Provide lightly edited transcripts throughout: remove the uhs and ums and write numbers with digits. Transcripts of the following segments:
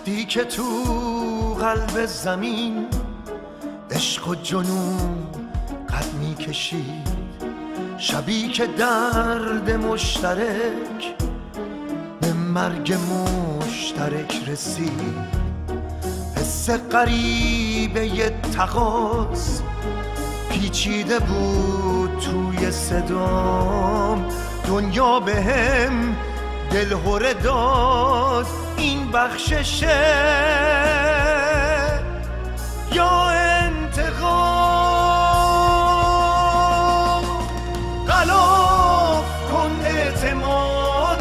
گفتی که تو قلب زمین عشق و جنون قد می‌کشید، شبی که درد مشترک به مرگ مشترک رسید. حس غریبه ی تقاص پیچیده بود توی صدام، دنیا بهم دلهره داد این بخششه یا انتقام. غلاف کن اعتماد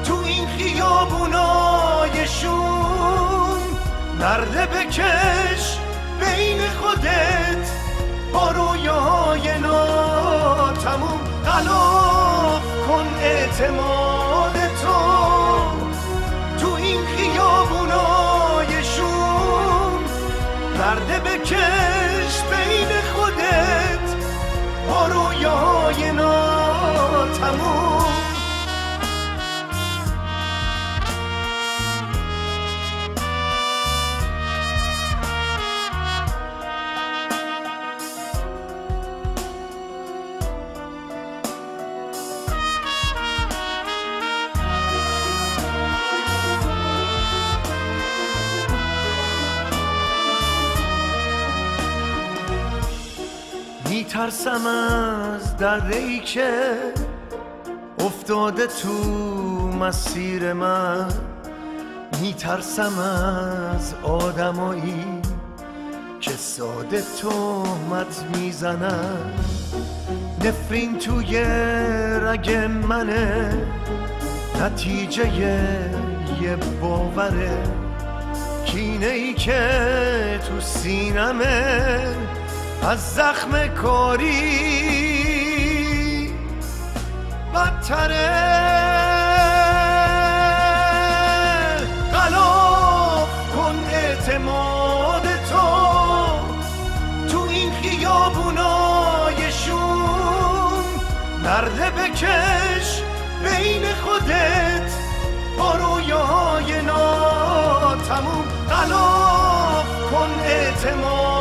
تو این خیابونای شوم، نرده بکش بین خودت با رویاهای ناتموم. غلاف کن اعتماد تو این خیابونای شوم، نرده بکش بین خودت با رویاهای ناتموم. میترسم از دره‌ای که افتاده تو مسیر من، میترسم از آدمایی که ساده تهمت میزنن. نفرین توی رگ منه، نتیجه یه باوره، کینه‌ای که تو سینمه از زخم کاری بدتره. غلاف کن اعتماد تو این خیابونای شوم، نرده بکش بین خودت با رویاهای ناتموم. غلاف کن اعتماد